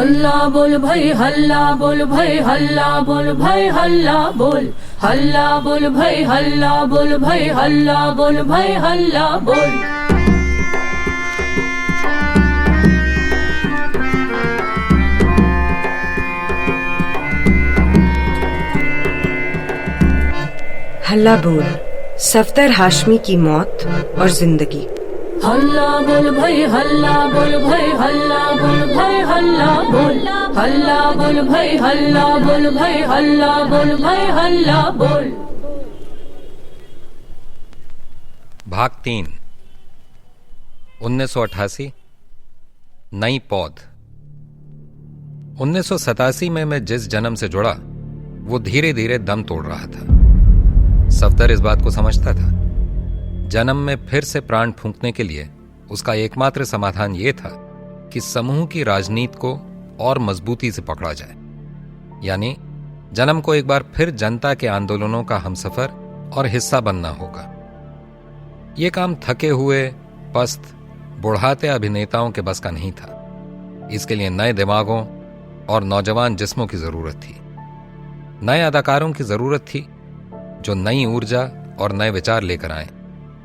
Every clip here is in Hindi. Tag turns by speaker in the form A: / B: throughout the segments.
A: हल्ला बोल भाई हल्ला बोल भाई हल्ला बोल भाई हल्ला बोल हल्ला बोल भाई हल्ला बोल भाई हल्ला बोल भाई हल्ला बोल।
B: हल्ला बोल, सफदर हाशमी की मौत और जिंदगी।
A: हल्ला बोल भाई हल्ला बोल भाई हल्ला बोल भाई हल्ला बोल हल्ला बोल भाई हल्ला बोल भाई हल्ला बोल भाई हल्ला बोल।
C: भाग 3 1988 नई पौध। 1987 में मैं जिस जन्म से जुड़ा वो धीरे धीरे दम तोड़ रहा था। सफदर इस बात को समझता था। जन्म में फिर से प्राण फूंकने के लिए उसका एकमात्र समाधान यह था कि समूह की राजनीति को और मजबूती से पकड़ा जाए, यानी जन्म को एक बार फिर जनता के आंदोलनों का हमसफर और हिस्सा बनना होगा। यह काम थके हुए, पस्त, बुढ़ाते अभिनेताओं के बस का नहीं था। इसके लिए नए दिमागों और नौजवान जिस्मों की जरूरत थी। नए अदाकारों की जरूरत थी जो नई ऊर्जा और नए विचार लेकर आए,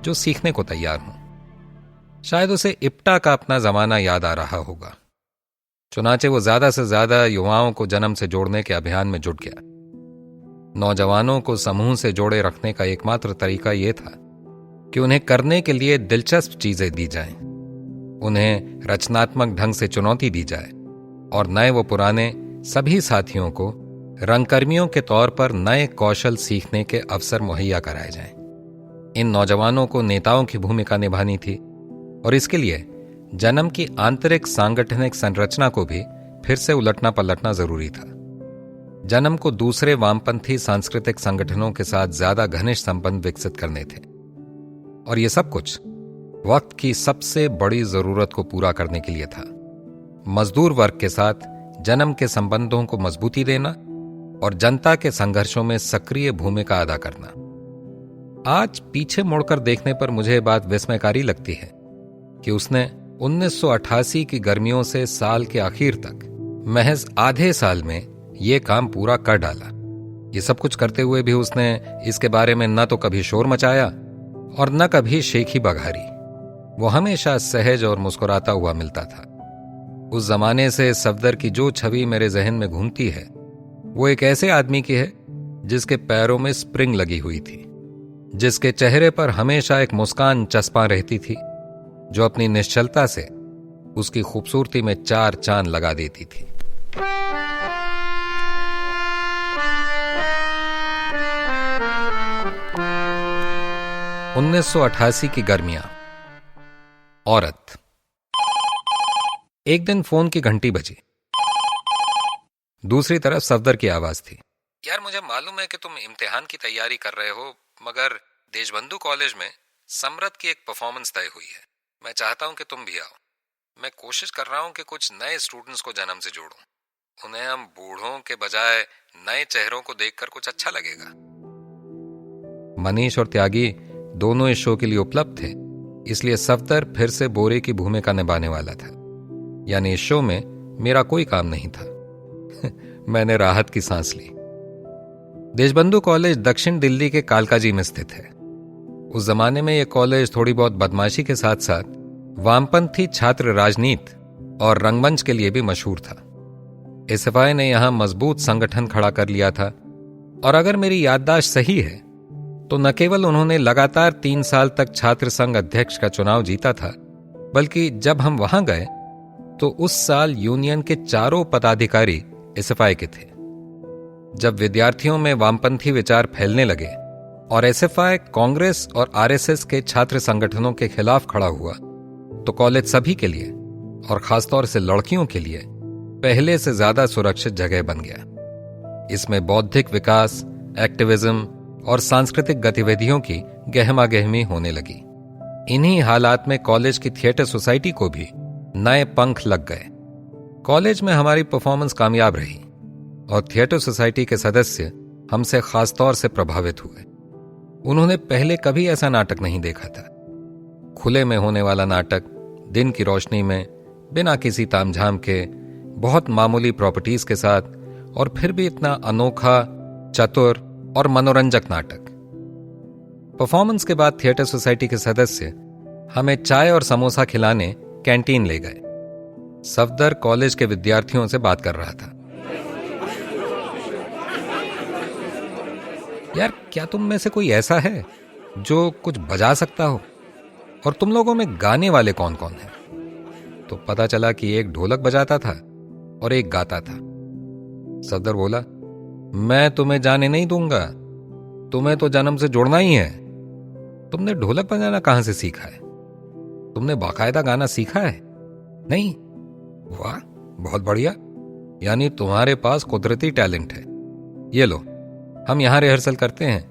C: जो सीखने को तैयार हों। शायद उसे इप्टा का अपना जमाना याद आ रहा होगा। चुनाचे वो ज्यादा से ज्यादा युवाओं को जन्म से जोड़ने के अभियान में जुट गया। नौजवानों को समूह से जोड़े रखने का एकमात्र तरीका यह था कि उन्हें करने के लिए दिलचस्प चीजें दी जाएं, उन्हें रचनात्मक ढंग से चुनौती दी जाए और नए व पुराने सभी साथियों को रंगकर्मियों के तौर पर नए कौशल सीखने के अवसर मुहैया कराए जाएं। इन नौजवानों को नेताओं की भूमिका निभानी थी और इसके लिए जन्म की आंतरिक सांगठनिक संरचना को भी फिर से उलटना पलटना जरूरी था। जन्म को दूसरे वामपंथी सांस्कृतिक संगठनों के साथ ज्यादा घनिष्ठ संबंध विकसित करने थे और यह सब कुछ वक्त की सबसे बड़ी जरूरत को पूरा करने के लिए था। मजदूर वर्ग के साथ जन्म के संबंधों को मजबूती देना और जनता के संघर्षों में सक्रिय भूमिका अदा करना। आज पीछे मुड़कर देखने पर मुझे ये बात विस्मयकारी लगती है कि उसने 1988 की गर्मियों से साल के आखिर तक महज आधे साल में यह काम पूरा कर डाला। ये सब कुछ करते हुए भी उसने इसके बारे में न तो कभी शोर मचाया और न कभी शेखी बघारी। वो हमेशा सहज और मुस्कुराता हुआ मिलता था। उस जमाने से सफदर की जो छवि मेरे जहन में घूमती है वो एक ऐसे आदमी की है जिसके पैरों में स्प्रिंग लगी हुई थी, जिसके चेहरे पर हमेशा एक मुस्कान चस्पा रहती थी जो अपनी निश्चलता से उसकी खूबसूरती में 4 चांद लगा देती थी। "1988 की गर्मियां। औरत। एक दिन फोन की घंटी बजी। दूसरी तरफ सफदर की आवाज थी। यार, मुझे मालूम है कि तुम इम्तिहान की तैयारी कर रहे हो, मगर देशबंधु कॉलेज में समरत की एक परफॉर्मेंस तय हुई है। मैं चाहता हूं कि तुम भी आओ। मैं कोशिश कर रहा हूं कि कुछ नए स्टूडेंट्स को जन्म से जोड़ूं। उन्हें हम बूढ़ों के बजाय नए चेहरों को देखकर कुछ अच्छा लगेगा। मनीष और त्यागी दोनों इस शो के लिए उपलब्ध थे, इसलिए सफदर फिर से बोरे की भूमिका निभाने वाला था। यानी इस शो में मेरा कोई काम नहीं था। मैंने राहत की सांस ली। देशबंधु कॉलेज दक्षिण दिल्ली के कालकाजी में स्थित है। उस जमाने में यह कॉलेज थोड़ी बहुत बदमाशी के साथ साथ वामपंथी छात्र राजनीति और रंगमंच के लिए भी मशहूर था। एसएफआई ने यहां मजबूत संगठन खड़ा कर लिया था और अगर मेरी याददाश्त सही है तो न केवल उन्होंने लगातार 3 साल तक छात्र संघ अध्यक्ष का चुनाव जीता था, बल्कि जब हम वहां गए तो उस साल यूनियन के 4 पदाधिकारी एसएफआई के थे। जब विद्यार्थियों में वामपंथी विचार फैलने लगे और एसएफआई कांग्रेस और आरएसएस के छात्र संगठनों के खिलाफ खड़ा हुआ तो कॉलेज सभी के लिए और खासतौर से लड़कियों के लिए पहले से ज्यादा सुरक्षित जगह बन गया। इसमें बौद्धिक विकास, एक्टिविज्म और सांस्कृतिक गतिविधियों की गहमा गहमी होने लगी। इन्हीं हालात में कॉलेज की थिएटर सोसाइटी को भी नए पंख लग गए। कॉलेज में हमारी परफॉर्मेंस कामयाब रही और थिएटर सोसाइटी के सदस्य हमसे खासतौर से प्रभावित हुए। उन्होंने पहले कभी ऐसा नाटक नहीं देखा था। खुले में होने वाला नाटक दिन की रोशनी में बिना किसी तामझाम के बहुत मामूली प्रॉपर्टीज के साथ, और फिर भी इतना अनोखा, चतुर और मनोरंजक नाटक। परफॉर्मेंस के बाद थिएटर सोसाइटी के सदस्य हमें चाय और समोसा खिलाने कैंटीन ले गए। सफदर कॉलेज के विद्यार्थियों से बात कर रहा था। यार, क्या तुम में से कोई ऐसा है जो कुछ बजा सकता हो? और तुम लोगों में गाने वाले कौन कौन हैं? तो पता चला कि एक ढोलक बजाता था और एक गाता था। सफदर बोला, मैं तुम्हें जाने नहीं दूंगा, तुम्हें तो जन्म से जुड़ना ही है। तुमने ढोलक बजाना कहां से सीखा है? तुमने बाकायदा गाना सीखा है? नहीं? वाह, बहुत बढ़िया। यानी तुम्हारे पास कुदरती टैलेंट है। ये लो, हम यहां रिहर्सल करते हैं,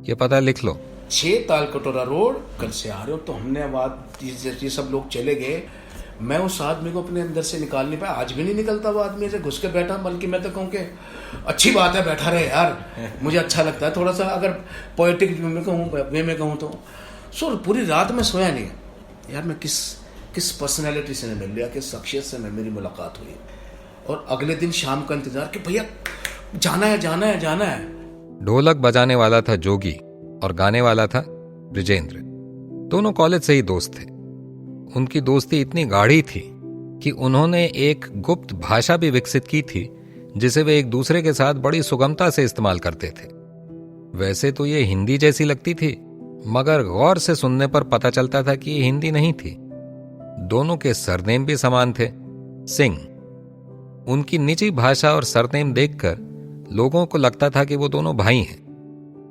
C: ये पता लिख लो।
D: 6 ताल कटोरा रोड। कल से आ रहे हो तो हमने बात, ये सब लोग चले गए, मैं उस आदमी को अपने अंदर से निकाल नहीं पाया। आज भी नहीं निकलता वो आदमी से घुस के बैठा। बल्कि मैं तो कहूँ कि अच्छी बात है, बैठा रहे यार, मुझे अच्छा लगता है थोड़ा सा। अगर पोएटिक वे में कहूँ तो सो पूरी रात में सोया नहीं यार। मैं किस पर्सनैलिटी से मिल लिया, किस शख्सियत से मेरी मुलाकात हुई। और अगले दिन शाम का इंतजार कि भैया जाना है जाना है जाना है।
C: ढोलक बजाने वाला था जोगी और गाने वाला था ब्रिजेंद्र। दोनों कॉलेज से ही दोस्त थे। उनकी दोस्ती इतनी गाढ़ी थी कि उन्होंने एक गुप्त भाषा भी विकसित की थी जिसे वे एक दूसरे के साथ बड़ी सुगमता से इस्तेमाल करते थे। वैसे तो ये हिंदी जैसी लगती थी, मगर गौर से सुनने पर पता चलता था कि ये हिंदी नहीं थी। दोनों के सरनेम भी समान थे, सिंह। उनकी निजी भाषा और सरनेम देखकर लोगों को लगता था कि वो दोनों भाई हैं।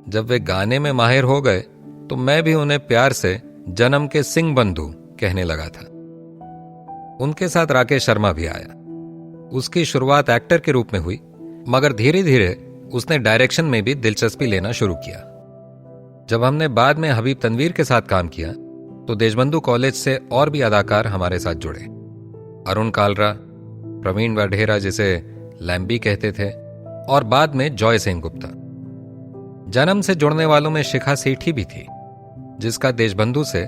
C: जब वे गाने में माहिर हो गए तो मैं भी उन्हें प्यार से जन्म के सिंह बंधु कहने लगा था। उनके साथ राकेश शर्मा भी आया। उसकी शुरुआत एक्टर के रूप में हुई, मगर धीरे धीरे उसने डायरेक्शन में भी दिलचस्पी लेना शुरू किया। जब हमने बाद में हबीब तनवीर के साथ काम किया तो देशबंधु कॉलेज से और भी अदाकार हमारे साथ जुड़े। अरुण कालरा, प्रवीण वढेरा जिसे लैम्बी कहते थे, और बाद में जॉय सेन गुप्ता। जन्म से जुड़ने वालों में शिखा सेठी भी थी, जिसका देशबंधु से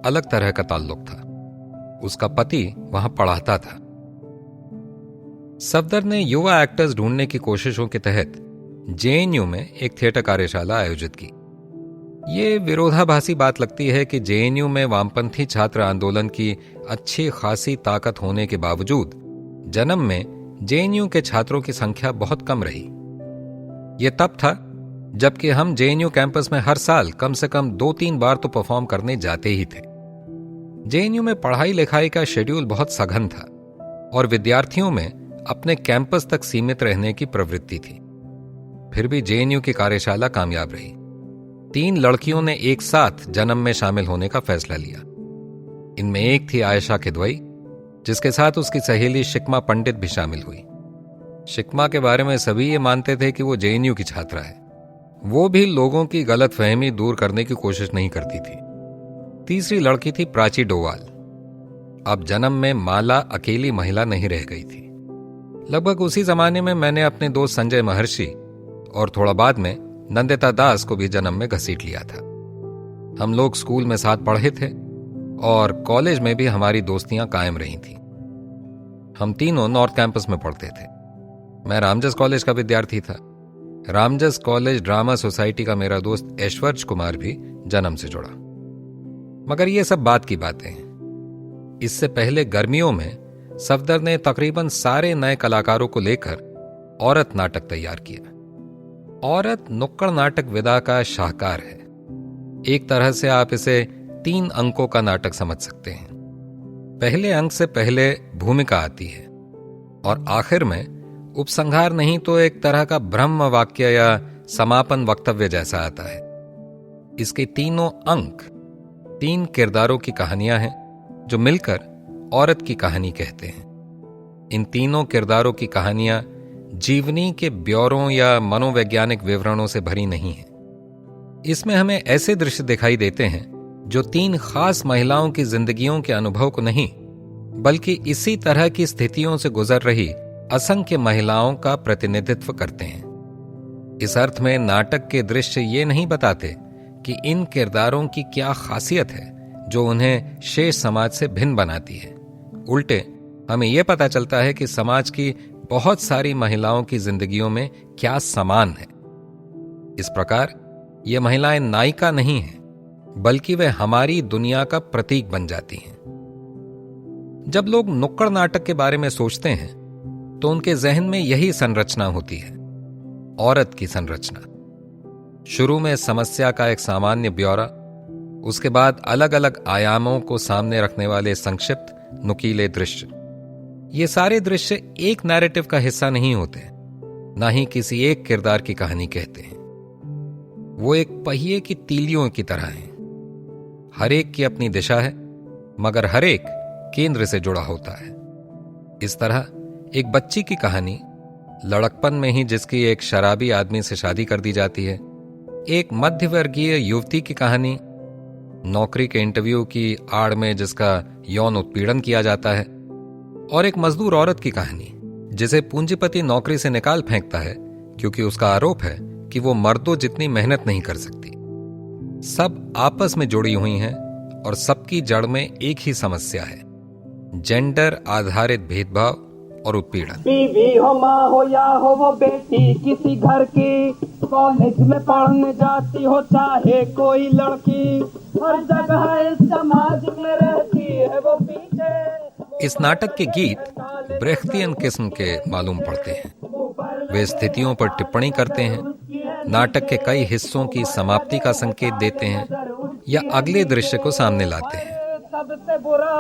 C: अलग तरह का ताल्लुक था। उसका पति वहां पढ़ाता था। सफदर ने युवा एक्टर्स ढूंढने की कोशिशों के तहत जेएनयू में एक थिएटर कार्यशाला आयोजित की। ये विरोधाभासी बात लगती है कि जेएनयू में वामपंथी छात्र आंदोलन की अच्छी खासी ताकत होने के बावजूद जन्म में जेएनयू के छात्रों की संख्या बहुत कम रही। यह तब था जबकि हम जेएनयू कैंपस में हर साल कम से कम 2-3 बार तो परफॉर्म करने जाते ही थे। जेएनयू में पढ़ाई लिखाई का शेड्यूल बहुत सघन था और विद्यार्थियों में अपने कैंपस तक सीमित रहने की प्रवृत्ति थी। फिर भी जेएनयू की कार्यशाला कामयाब रही। 3 लड़कियों ने एक साथ जन्म में शामिल होने का फैसला लिया। इनमें एक थी आयशा किदवई, जिसके साथ उसकी सहेली शिकमा पंडित भी शामिल हुई। शिकमा के बारे में सभी ये मानते थे कि वो जेएनयू की छात्रा है। वो भी लोगों की गलतफहमी दूर करने की कोशिश नहीं करती थी। तीसरी लड़की थी प्राची डोवाल। अब जन्म में माला अकेली महिला नहीं रह गई थी। लगभग उसी जमाने में मैंने अपने दोस्त संजय महर्षि और थोड़ा बाद में नंदिता दास को भी जन्म में घसीट लिया था। हम लोग स्कूल में साथ पढ़े थे और कॉलेज में भी हमारी दोस्तियां कायम रही थीं। हम तीनों नॉर्थ कैंपस में पढ़ते थे। मैं रामजस कॉलेज का विद्यार्थी था। रामजस कॉलेज ड्रामा सोसाइटी का मेरा दोस्त ऐश्वर्य कुमार भी जन्म से जुड़ा। मगर ये सब बात की बातें हैं। इससे पहले गर्मियों में सफदर ने तकरीबन सारे नए कलाकारों को लेकर औरत नाटक तैयार किया। औरत नुक्कड़ नाटक विधा का शाहकार है। एक तरह से आप इसे 3 अंकों का नाटक समझ सकते हैं। पहले अंक से पहले भूमिका आती है और आखिर में उपसंहार नहीं तो एक तरह का ब्रह्म वाक्य या समापन वक्तव्य जैसा आता है। इसके तीनों अंक 3 किरदारों की कहानियां हैं जो मिलकर औरत की कहानी कहते हैं। इन तीनों किरदारों की कहानियां जीवनी के ब्यौरों या मनोवैज्ञानिक विवरणों से भरी नहीं हैं। इसमें हमें ऐसे दृश्य दिखाई देते हैं जो 3 खास महिलाओं की जिंदगियों के अनुभव को नहीं, बल्कि इसी तरह की स्थितियों से गुजर रही असंख्य महिलाओं का प्रतिनिधित्व करते हैं। इस अर्थ में नाटक के दृश्य ये नहीं बताते कि इन किरदारों की क्या खासियत है जो उन्हें शेष समाज से भिन्न बनाती है। उल्टे हमें यह पता चलता है कि समाज की बहुत सारी महिलाओं की जिंदगियों में क्या समान है। इस प्रकार ये महिलाएं नायिका नहीं हैं, बल्कि वे हमारी दुनिया का प्रतीक बन जाती हैं। जब लोग नुक्कड़ नाटक के बारे में सोचते हैं तो उनके जहन में यही संरचना होती है, औरत की संरचना। शुरू में समस्या का एक सामान्य ब्यौरा, उसके बाद अलग अलग आयामों को सामने रखने वाले संक्षिप्त नुकीले दृश्य। ये सारे दृश्य एक नैरेटिव का हिस्सा नहीं होते, ना ही किसी एक किरदार की कहानी कहते हैं। वो एक पहिए की तीलियों की तरह हैं। हर एक की अपनी दिशा है, मगर हर एक केंद्र से जुड़ा होता है। इस तरह एक बच्ची की कहानी, लड़कपन में ही जिसकी एक शराबी आदमी से शादी कर दी जाती है, एक मध्यवर्गीय युवती की कहानी, नौकरी के इंटरव्यू की आड़ में जिसका यौन उत्पीड़न किया जाता है, और एक मजदूर औरत की कहानी जिसे पूंजीपति नौकरी से निकाल फेंकता है क्योंकि उसका आरोप है कि वो मर्दों जितनी मेहनत नहीं कर सकती। सब आपस में जुड़ी हुई हैं और सबकी जड़ में एक ही समस्या है, जेंडर आधारित भेदभाव और उत्पीड़न।
E: बीवी हो, माँ हो या हो वो बेटी किसी घर की, कॉलेज में पढ़ने जाती हो चाहे कोई लड़की, हर जगह इस समाज में रहती है वो पीछे।
C: इस नाटक के गीत ब्रेख्तियन किस्म के मालूम पड़ते हैं। वे स्थितियों पर टिप्पणी करते हैं, नाटक के कई हिस्सों की समाप्ति का संकेत देते हैं या अगले दृश्य को सामने लाते हैं।
E: सबसे बुरा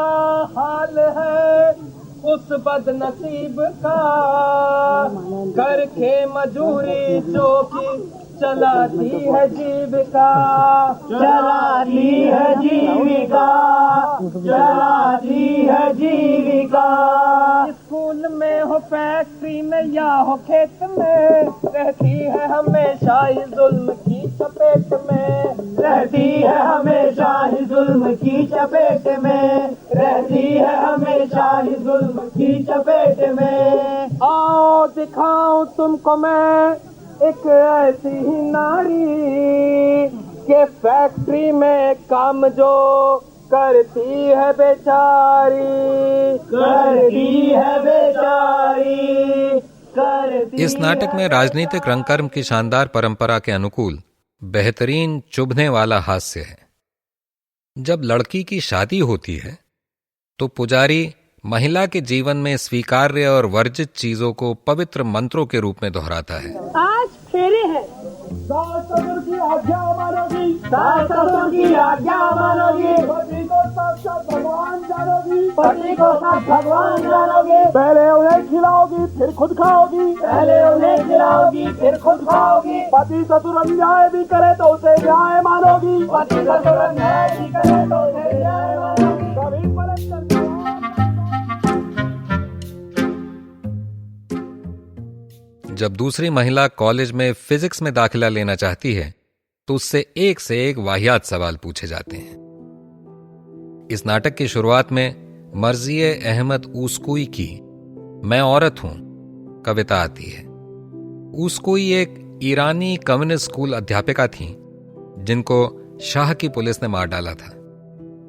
E: हाल है उस बदनसीब का, घर के मजूरी जो कि चलाती है जीविका, चलाती है जीविका, चलाती है जीविका। स्कूल में हो, फैक्ट्री में या हो खेत में, रहती है हमेशा ही जुल्म की चपेट में, रहती है हमेशा ही जुल्म की चपेट में, रहती है हमेशा ही जुल्म की चपेट में। आओ दिखाऊं तुमको मैं एक ऐसी ही नारी के फैक्ट्री में काम जो करती है बेचारी, करती है बेचारी, करती।
C: इस नाटक में राजनीतिक रंगकर्म की शानदार परंपरा के अनुकूल बेहतरीन चुभने वाला हास्य है। जब लड़की की शादी होती है तो पुजारी महिला के जीवन में स्वीकार्य और वर्जित चीजों को पवित्र मंत्रों के रूप में दोहराता है।
E: आज फेरे हैं, सास ससुर की आज्ञा मानोगी, सास ससुर की आज्ञा मानोगी, पति को साक्षात भगवान जानोगी, पति को साक्षात भगवान जानोगी, पहले उन्हें खिलाओगी फिर खुद खाओगी, पहले उन्हें खिलाओगी फिर खुद खाओगी, पति ससुर अन्याय भी करे तो उसे न्याय मानोगी, पति ससुर अन्याय भी करे तो उसे न्याय मानोगी। कभी पलट कर
C: जब दूसरी महिला कॉलेज में फिजिक्स में दाखिला लेना चाहती है तो उससे एक से एक वाहियात सवाल पूछे जाते हैं। इस नाटक की शुरुआत में मर्जिए अहमद ऊस्कुई की मैं औरत हूं कविता आती है। ऊस्कुई एक ईरानी कम्युनिस्ट स्कूल अध्यापिका थीं जिनको शाह की पुलिस ने मार डाला था।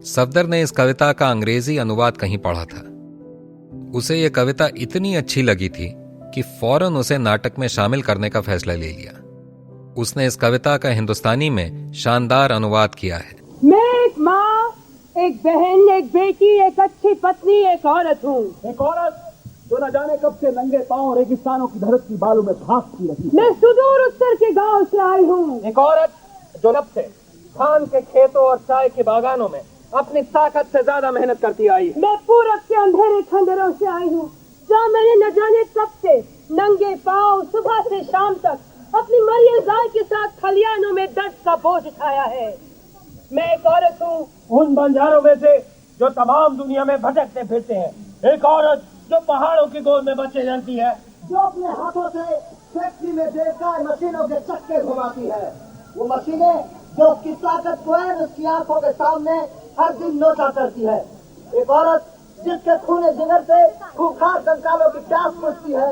C: सफदर ने इस कविता का अंग्रेजी अनुवाद कहीं पढ़ा था। उसे यह कविता इतनी अच्छी लगी थी कि फौरन उसे नाटक में शामिल करने का फैसला ले लिया। उसने इस कविता का हिंदुस्तानी में शानदार अनुवाद किया है।
E: मैं एक माँ, एक बहन, एक बेटी, एक अच्छी पत्नी, एक औरत हूँ। एक औरत जो न जाने कब से नंगे पांव रेगिस्तानों की धरती बालू में भागती रही। मैं सुदूर उत्तर के गांव से आई हूँ। एक औरत जो नब से धान के खेतों और चाय के बागानों में अपनी ताकत से ज्यादा मेहनत करती आई है। मैं पूरब के अंधेरे खंडरों से आई हूँ जहाँ मैंने न जाने कब से नंगे पांव सुबह से शाम तक अपनी मरियल गाय के साथ खलियानों में दर्द का बोझ उठाया है। मैं एक औरत हूँ उन बंजारों में से जो तमाम दुनिया में भटकते फिरते हैं। एक औरत जो पहाड़ों की गोद में बच्चे जनती है, जो अपने हाथों से फैक्ट्री में बेकार मशीनों के चक्के घुमाती है। वो मशीनें जो उसकी ताकत को है उसकी आंखों के सामने हर दिन नोटा करती है। एक औरत जिसके खून जिगर से खूंखार कंकालों की प्यास बुझती है।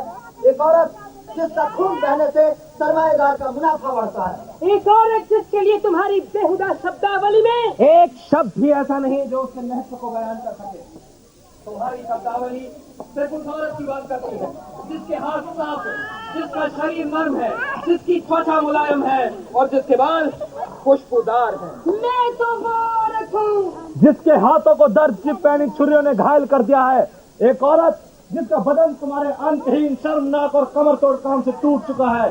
E: एक औरत जिसका खून बहने से सरमाएदार का मुनाफा बढ़ता है। एक औरत जिसके लिए तुम्हारी बेहुदा शब्दावली में एक शब्द भी ऐसा नहीं जो उसके महत्व को बयान कर सके। तुम्हारी शब्दावली सिर्फ उस औरत की बात करती है जिसके हाथ साफ है, जिसका शरीर नर्म है, जिसकी त्वचा मुलायम है और जिसके बाल खुशबूदार हैं। मैं तो वो औरत हूँ जिसके हाथों को दर्द की पैनी छुरियों ने घायल कर दिया है। एक औरत जिसका बदन तुम्हारे अंतहीन शर्मनाक और कमर तोड़ काम से टूट चुका है।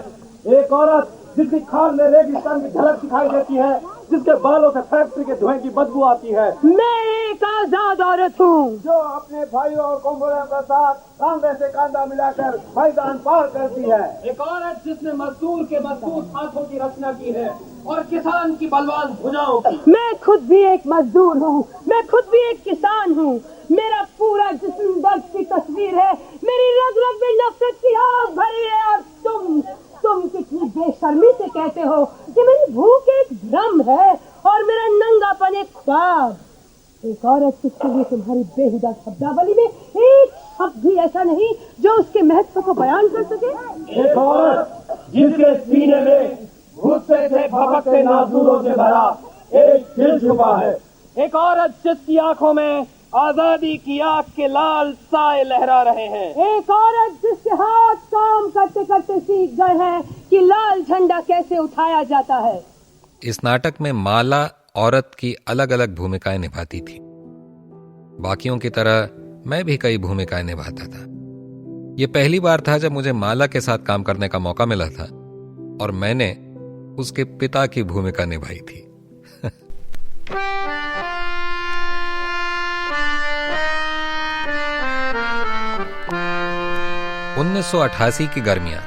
E: एक औरत जिसकी खाल में रेगिस्तान की झलक दिखाई देती है, जिसके बालों से फैक्ट्री के धुएं की बदबू आती है। मैं एक आजाद औरत हूँ जो अपने भाइयों और कोमरों के साथ कांधे से कांधा मिलाकर मैदान पार करती है। एक औरत जिसने मजदूर के मजबूत हाथों की रचना की है और किसान की बलवान भुजाओं की। मैं खुद भी एक मजदूर हूँ, मैं खुद भी एक किसान हूँ। मेरा पूरा जिस्म दर्द की तस्वीर है, मेरी रग रग में नफरत की आग भरी है। और तुम कितनी बेशर्मी से कहते हो कि मेरी भूख एक भ्रम है और मेरा नंगापन एक ख्वाब। एक औरत जिसके लिए तुम्हारी बेहुदा शब्दावली में एक शब्द भी ऐसा नहीं जो उसके महत्व को बयान कर सके। एक औरत जिसके सीने में गुस्से से भभकते नाज़ुरों से भरा एक दिल छुपा है। एक औरत जिसकी आंखों में आजादी की आग के लाल साए लहरा रहे हैं। एक औरत जिसके हाथ काम करते करते सीख गए हैं कि लाल झंडा कैसे उठाया जाता है।
C: इस नाटक में माला औरत की अलग अलग भूमिकाएं निभाती थी। बाकियों की तरह मैं भी कई भूमिकाएं निभाता था। ये पहली बार था जब मुझे माला के साथ काम करने का मौका मिला था और मैंने उसके पिता की भूमिका निभाई थी। 1988 की गर्मियां,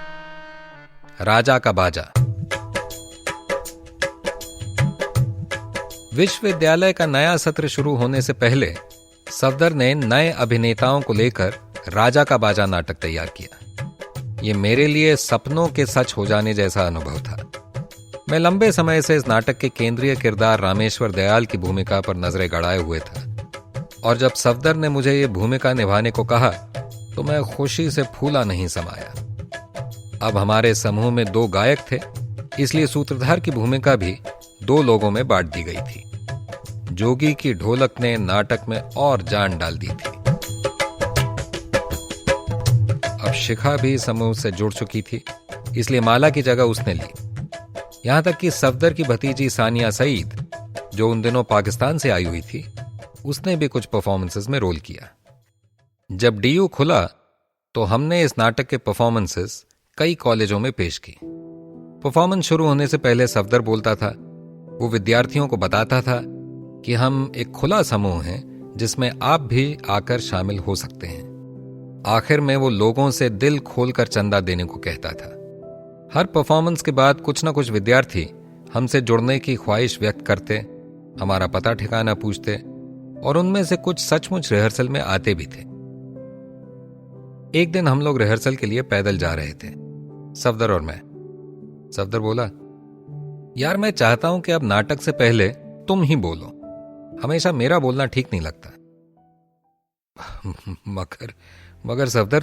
C: राजा का बाजा। विश्वविद्यालय का नया सत्र शुरू होने से पहले सफदर ने नए अभिनेताओं को लेकर राजा का बाजा नाटक तैयार किया। ये मेरे लिए सपनों के सच हो जाने जैसा अनुभव था। मैं लंबे समय से इस नाटक के केंद्रीय किरदार रामेश्वर दयाल की भूमिका पर नजरें गड़ाए हुए था और जब सफदर ने मुझे ये भूमिका निभाने को कहा तो मैं खुशी से फूला नहीं समाया। अब हमारे समूह में 2 गायक थे, इसलिए सूत्रधार की भूमिका भी 2 लोगों में बांट दी गई थी। जोगी की ढोलक ने नाटक में और जान डाल दी थी। अब शिखा भी समूह से जुड़ चुकी थी, इसलिए माला की जगह उसने ली। यहां तक कि सफदर की भतीजी सानिया सईद, जो उन दिनों पाकिस्तान से आई हुई थी, उसने भी कुछ परफॉर्मेंसेस में रोल किया। जब डीयू खुला तो हमने इस नाटक के परफॉर्मेंसेस कई कॉलेजों में पेश की। परफॉर्मेंस शुरू होने से पहले सफदर बोलता था। वो विद्यार्थियों को बताता था कि हम एक खुला समूह हैं जिसमें आप भी आकर शामिल हो सकते हैं। आखिर में वो लोगों से दिल खोलकर चंदा देने को कहता था। हर परफॉर्मेंस के बाद कुछ न कुछ विद्यार्थी हमसे जुड़ने की ख्वाहिश व्यक्त करते, हमारा पता ठिकाना पूछते और उनमें से कुछ सचमुच रिहर्सल में आते भी थे। एक दिन हम लोग रिहर्सल के लिए पैदल जा रहे थे, सफदर और मैं। सफदर बोला, यार मैं चाहता हूं कि अब नाटक से पहले तुम ही बोलो, हमेशा मेरा बोलना ठीक नहीं लगता। मगर सफदर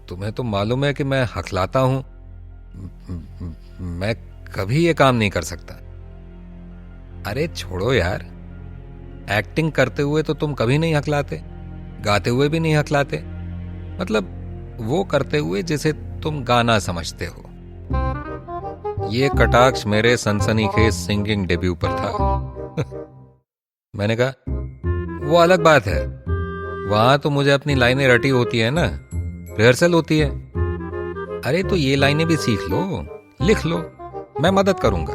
C: तुम्हें तो मालूम है कि मैं हकलाता हूं, मैं कभी ये काम नहीं कर सकता। अरे छोड़ो यार, एक्टिंग करते हुए तो तुम कभी नहीं हकलाते, गाते हुए भी नहीं हकलाते, मतलब वो करते हुए जिसे तुम गाना समझते हो। ये कटाक्ष मेरे सनसनीखेज सिंगिंग डेब्यू पर था। मैंने कहा, वो अलग बात है, वहां तो मुझे अपनी लाइनें रटी होती है ना, रिहर्सल होती है। अरे तो ये लाइनें भी सीख लो, लिख लो, मैं मदद करूंगा।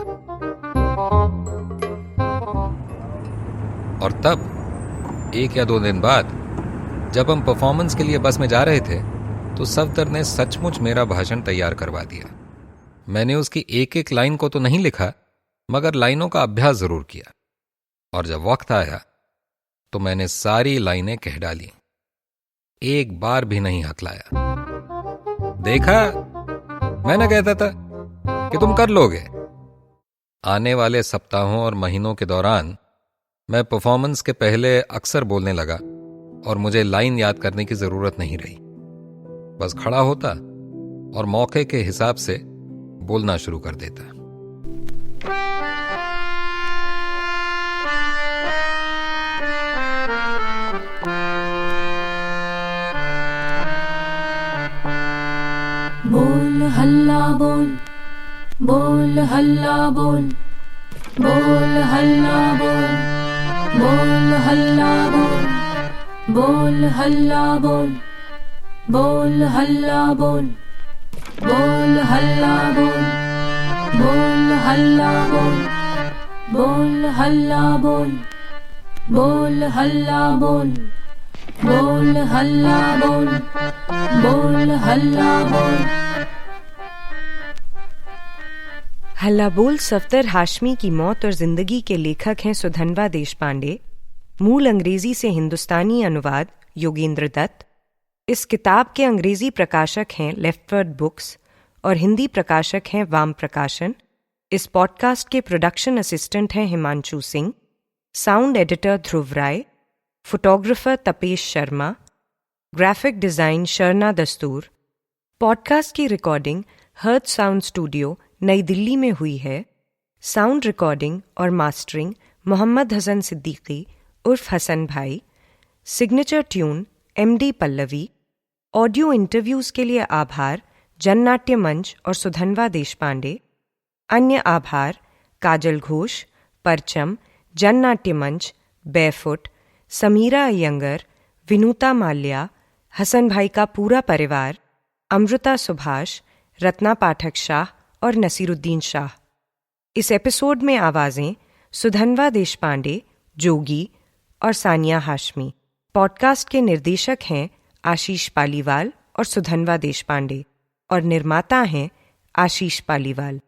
C: और तब 1 या 2 दिन बाद जब हम परफॉर्मेंस के लिए बस में जा रहे थे तो सफदर ने सचमुच मेरा भाषण तैयार करवा दिया। मैंने उसकी एक एक लाइन को तो नहीं लिखा, मगर लाइनों का अभ्यास जरूर किया। और जब वक्त आया तो मैंने सारी लाइनें कह डाली, एक बार भी नहीं हकलाया। देखा, मैंने कहता था कि तुम कर लोगे। आने वाले सप्ताहों और महीनों के दौरान मैं परफॉर्मेंस के पहले अक्सर बोलने लगा और मुझे लाइन याद करने की जरूरत नहीं रही। बस खड़ा होता और मौके के हिसाब से बोलना शुरू कर देता।
A: बोल हल्ला बोल, बोल हल्ला बोल, बोल हल्ला बोल, बोल हल्ला बोल, बोल हल्ला बोल, बोल हल्ला बोल, बोल हल्ला बोल, बोल हल्ला बोल, बोल हल्ला बोल, बोल हल्ला बोल, बोल हल्ला बोल, बोल हल्ला बोल।
B: हल्ला बोल सफ्दर हाशमी की मौत और जिंदगी के लेखक हैं सुधन्वा देशपांडे। मूल अंग्रेजी से हिंदुस्तानी अनुवाद योगेंद्र दत्त। इस किताब के अंग्रेजी प्रकाशक हैं लेफ्टवर्ड बुक्स और हिंदी प्रकाशक हैं वाम प्रकाशन। इस पॉडकास्ट के प्रोडक्शन असिस्टेंट हैं Himanshu Singh, sound editor Dhruv Rai, photographer Tapesh Sharma, graphic design Sharna Dastoor. Podcast की रिकॉर्डिंग हर्ट साउंड स्टूडियो नई दिल्ली में हुई है। साउंड रिकॉर्डिंग और मास्टरिंग मोहम्मद हसन सिद्दीकी उर्फ हसन भाई। Signature tune MD Pallavi. Audio interviews के लिए आभार जननाट्य मंच और सुधन्वा देशपांडे। अन्य आभार काजल घोष, परचम, जननाट्य मंच, बेयरफुट, समीरा अयंगर, विनूता माल्या, हसन भाई का पूरा परिवार, अमृता सुभाष, रत्ना पाठक शाह और नसीरुद्दीन शाह। इस एपिसोड में आवाज़ें सुधन्वा देशपांडे, जोगी और सानिया हाशमी। पॉडकास्ट के निर्देशक हैं आशीष पालीवाल और सुधन्वा देशपांडे और निर्माता हैं आशीष पालीवाल।